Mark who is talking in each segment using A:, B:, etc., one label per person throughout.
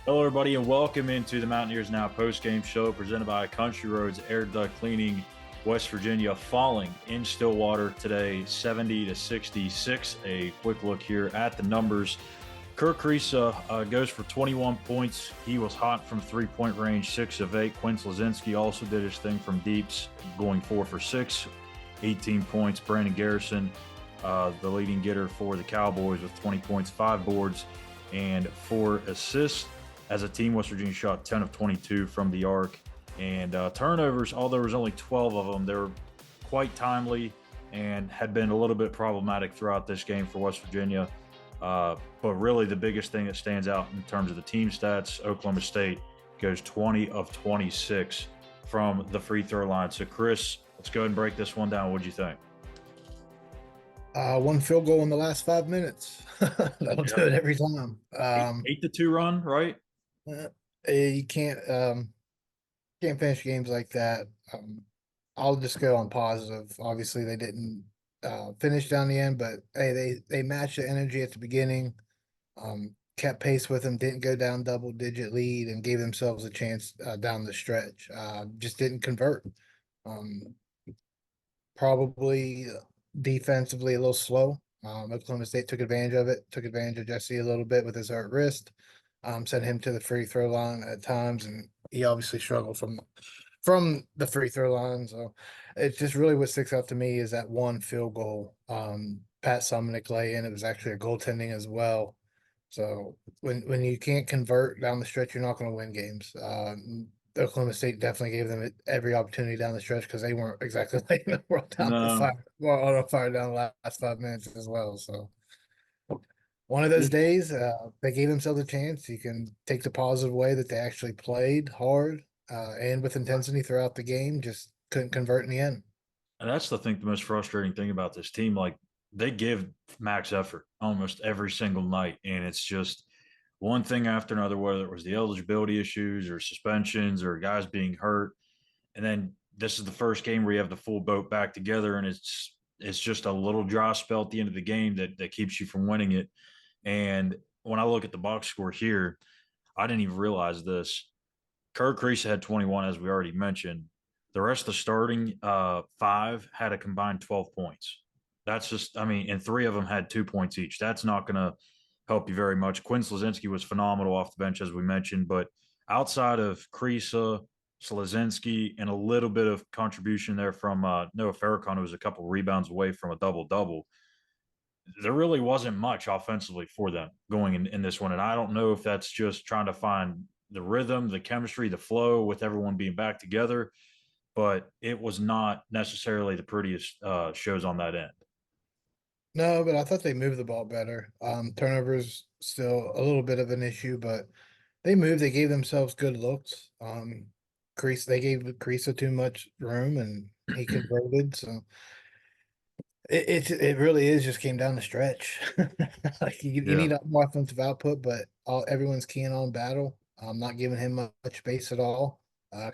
A: Hello, everybody, and welcome into the Mountaineers Now postgame show presented by Country Roads Air Duct Cleaning. West Virginia falling in Stillwater today, 70 to 66. A quick look here at the numbers. Kirk Kriisa goes for 21 points. He was hot from three-point range, 6 of 8. Quinn Slazinski also did his thing from deeps, going 4 for 6, 18 points. Brandon Garrison, the leading getter for the Cowboys, with 20 points, 5 boards, and 4 assists. As a team, West Virginia shot 10 of 22 from the arc. And turnovers, although there was only 12 of them, they were quite timely and had been a little bit problematic throughout this game for West Virginia. But really the biggest thing that stands out in terms of the team stats, Oklahoma State goes 20 of 26 from the free throw line. So, Chris, let's go ahead and break this one down. What do you think?
B: One field goal in the last 5 minutes. That'll do it every time.
A: 8-2 run, right?
B: You can't finish games like that. I'll just go on positive. Obviously, they didn't finish down the end, but hey, they matched the energy at the beginning, kept pace with them, didn't go down double-digit lead, and gave themselves a chance down the stretch. Just didn't convert. Probably defensively a little slow. Oklahoma State took advantage of it, took advantage of Jesse a little bit with his hurt wrist. Sent him to the free throw line at times, and he obviously struggled from the free throw line. So it's just really what sticks out to me is that one field goal. Pat Sumnick lay in. It was actually a goaltending as well. So when you can't convert down the stretch, you're not going to win games. Oklahoma State definitely gave them every opportunity down the stretch because they weren't exactly laying the world down the fire, on a fire down the last 5 minutes as well. So one of those days, they gave themselves a chance. You can take the positive way that they actually played hard and with intensity throughout the game, just couldn't convert in the end.
A: And that's the most frustrating thing about this team. Like, they give max effort almost every single night, and it's just one thing after another, whether it was the eligibility issues or suspensions or guys being hurt. And then this is the first game where you have the full boat back together, and it's just a little dry spell at the end of the game that keeps you from winning it. And when I look at the box score here, I didn't even realize this. Kirk Kriisa had 21, as we already mentioned. The rest of the starting 5 had a combined 12 points. That's just, and 3 of them had 2 points each. That's not going to help you very much. Quinn Slazinski was phenomenal off the bench, as we mentioned, but outside of Kriisa, Slazinski, and a little bit of contribution there from Noah Farrakhan, who was a couple rebounds away from a double-double, there really wasn't much offensively for them going in this one. And I don't know if that's just trying to find the rhythm, the chemistry, the flow with everyone being back together, but it was not necessarily the prettiest shows on that end.
B: No, but I thought they moved the ball better. Turnovers still a little bit of an issue, but they moved. They gave themselves good looks. They gave Kriisa too much room, and he converted. So it really is just came down the stretch. Like you need more offensive output, but everyone's keying on Battle. I'm not giving him much space at all.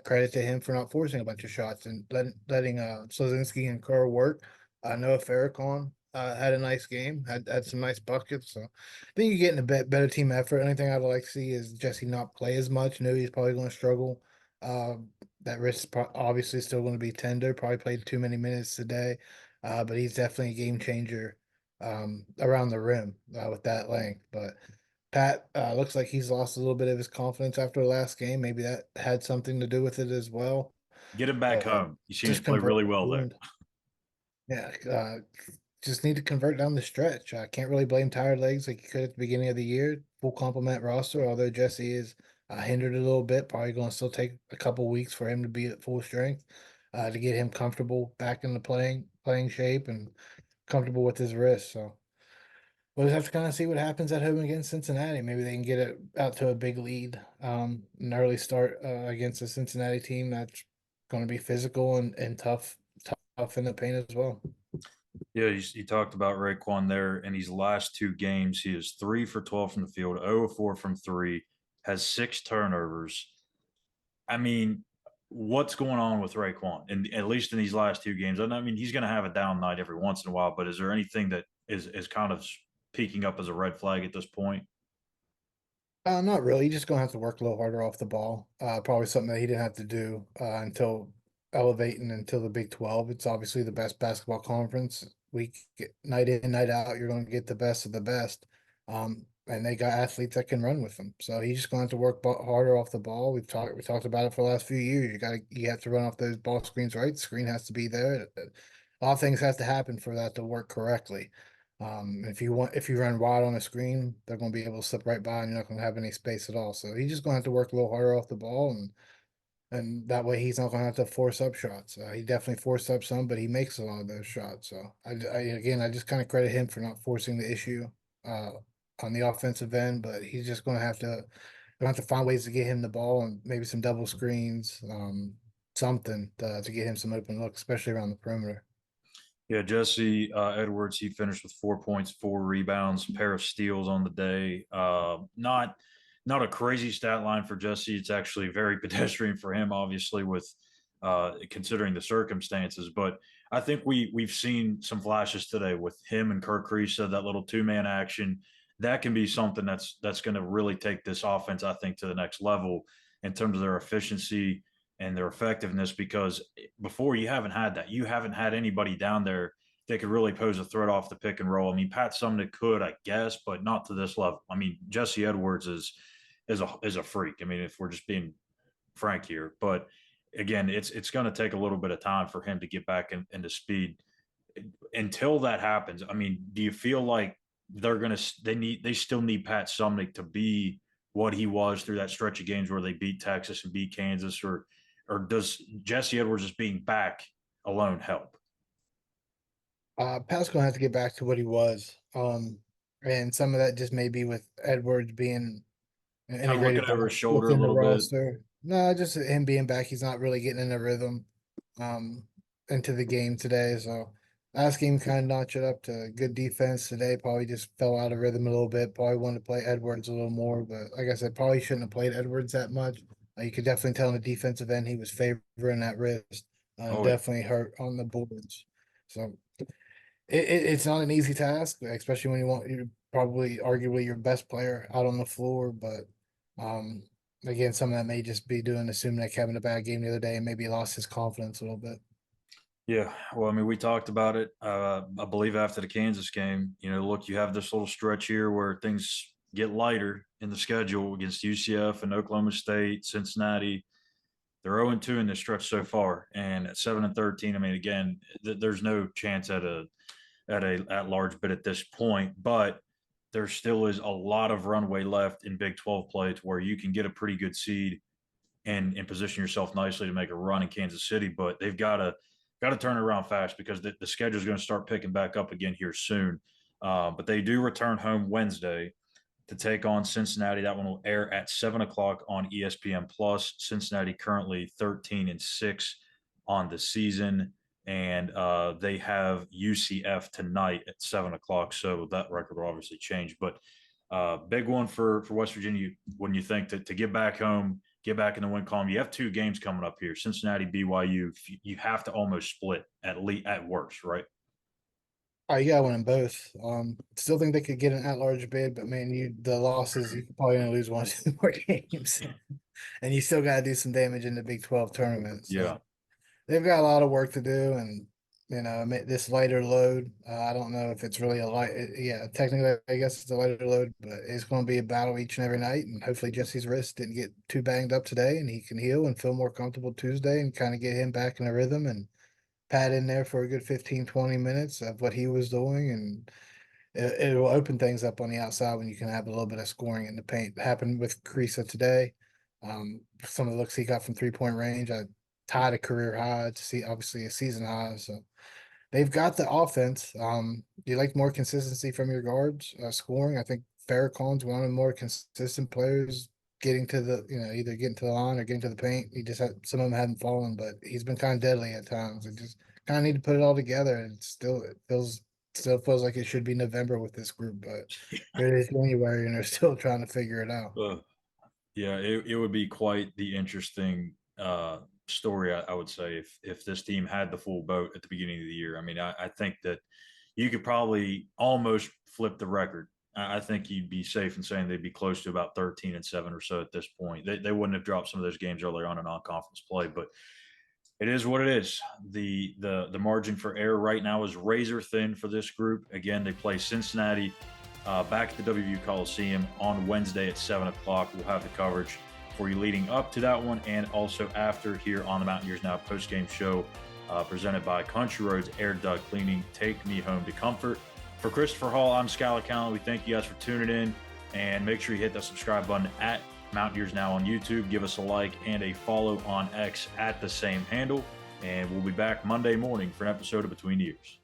B: Credit to him for not forcing a bunch of shots and letting Slazinski and Kerr work. Noah Farrakhan had a nice game, had some nice buckets. So I think you're getting a better team effort. Anything I'd like to see is Jesse not play as much. Knew he's probably going to struggle. That wrist obviously still going to be tender. Probably played too many minutes today. But he's definitely a game changer around the rim with that length. But Pat looks like he's lost a little bit of his confidence after the last game. Maybe that had something to do with it as well.
A: Get him back home. You seen him play really well there.
B: Yeah, just need to convert down the stretch. I can't really blame tired legs like you could at the beginning of the year. Full complement roster, although Jesse is hindered a little bit. Probably going to still take a couple weeks for him to be at full strength to get him comfortable back in the playing shape and comfortable with his wrist. So we'll just have to kind of see what happens at home against Cincinnati. Maybe they can get it out to a big lead, an early start against a Cincinnati team that's going to be physical and tough in the paint as well.
A: Yeah, you talked about Raekwon there. In these last 2 games, he is 3 for 12 from the field, 0 of 4 from 3, has 6 turnovers. I mean, what's going on with Raekwon? And at least in these last 2 games, I mean, he's going to have a down night every once in a while, but is there anything that is kind of peeking up as a red flag at this point?
B: Not really. He's just gonna have to work a little harder off the ball. Probably something that he didn't have to do until elevating until the Big 12. It's obviously the best basketball conference. Night in, night out, you're gonna get the best of the best. And they got athletes that can run with them. So he's just going to have to work harder off the ball. We talked about it for the last few years. You have to run off those ball screens right. The screen has to be there. A lot of things has to happen for that to work correctly. If you run wide on a screen, they're going to be able to slip right by, and you're not going to have any space at all. So he's just going to have to work a little harder off the ball, and that way he's not going to have to force up shots. He definitely forced up some, but he makes a lot of those shots. So I just kind of credit him for not forcing the issue uh, on the offensive end. But he's just going to have to find ways to get him the ball and maybe some double screens, something to get him some open looks, especially around the perimeter.
A: Yeah, Jesse Edwards, he finished with 4 points, 4 rebounds, pair of steals on the day. Not a crazy stat line for Jesse. It's actually very pedestrian for him, obviously, with considering the circumstances. But I think we've seen some flashes today with him and Kirk Kriisa, that little two-man action. That can be something that's going to really take this offense, I think, to the next level in terms of their efficiency and their effectiveness, because before you haven't had that. You haven't had anybody down there that could really pose a threat off the pick and roll. I mean, Pat Sumner could, I guess, but not to this level. I mean, Jesse Edwards is a freak. I mean, if we're just being frank here, but again, it's going to take a little bit of time for him to get back into speed. Until that happens, I mean, do you feel like they still need Pat Sumnick to be what he was through that stretch of games where they beat Texas and beat Kansas, or does Jesse Edwards just being back alone help?
B: Pat's gonna have to get back to what he was. And some of that just may be with Edwards being an
A: Kind of looking
B: integrated part
A: over his shoulder a
B: within the
A: little bit.
B: roster. No, just him being back. He's not really getting in a rhythm um into the game today. So last game kind of notched it up to good defense today. Probably just fell out of rhythm a little bit. Probably wanted to play Edwards a little more, but like I said, probably shouldn't have played Edwards that much. You could definitely tell on the defensive end he was favoring that wrist.
A: Oh yeah.
B: Definitely hurt on the boards. So it's not an easy task, especially when you probably arguably your best player out on the floor. But um, again, some of that may just be doing assuming that having a bad game the other day and maybe lost his confidence a little bit.
A: Yeah, well, I mean, we talked about it. I believe after the Kansas game, look, you have this little stretch here where things get lighter in the schedule against UCF and Oklahoma State, Cincinnati. They're 0-2 in this stretch so far, and at 7-13, I mean, again, there's no chance at a at large bid at this point, but there still is a lot of runway left in Big 12 play to where you can get a pretty good seed and position yourself nicely to make a run in Kansas City. But they've got to turn it around fast, because the schedule is going to start picking back up again here soon. But they do return home Wednesday to take on Cincinnati. That one will air at 7 o'clock on ESPN Plus. Cincinnati currently 13-6 on the season, and they have UCF tonight at 7 o'clock. So that record will obviously change, but big one for West Virginia when you think to get back home, get back in the win column. You have two games coming up here: Cincinnati, BYU. You have to almost split at worst, right?
B: You got one in both. Still think they could get an at-large bid, but man, the losses you could probably gonna lose one or two more games, and you still got to do some damage in the Big 12 tournament.
A: Yeah.
B: So they've got a lot of work to do, and this lighter load. I don't know if it's really a light. Yeah, technically, I guess it's a lighter load, but it's going to be a battle each and every night. And hopefully, Jesse's wrist didn't get too banged up today, and he can heal and feel more comfortable Tuesday, and kind of get him back in a rhythm and Pat in there for a good 15, 20 minutes of what he was doing, and it will open things up on the outside when you can have a little bit of scoring in the paint. It happened with Creasa today. Some of the looks he got from 3-point range, I tied a career high to see, obviously a season high. So they've got the offense. Do you like more consistency from your guards scoring? I think Farrakhan's one of the more consistent players getting to the, either getting to the line or getting to the paint. He just had some of them hadn't fallen, but he's been kind of deadly at times. It just kind of need to put it all together. And it still feels like it should be November with this group, but here it is January and they're still trying to figure it out.
A: Uh, yeah, it would be quite the interesting story, I would say, if this team had the full boat at the beginning of the year. I mean, I think that you could probably almost flip the record I think you'd be safe in saying they'd be close to about 13-7 or so at this point. They wouldn't have dropped some of those games earlier on in non-conference play, but it is what it is. The margin for error right now is razor thin for this group. Again, they play Cincinnati back at the WVU Coliseum on Wednesday at 7 o'clock. We'll have the coverage for you leading up to that one and also after here on the Mountaineers Now postgame show presented by Country Roads Air Duct Cleaning. Take me home to comfort. For Christopher Hall, I'm Schuyler Callihan. We thank you guys for tuning in, and make sure you hit that subscribe button at Mountaineers Now on YouTube. Give us a like and a follow on X at the same handle, and we'll be back Monday morning for an episode of Between the Years.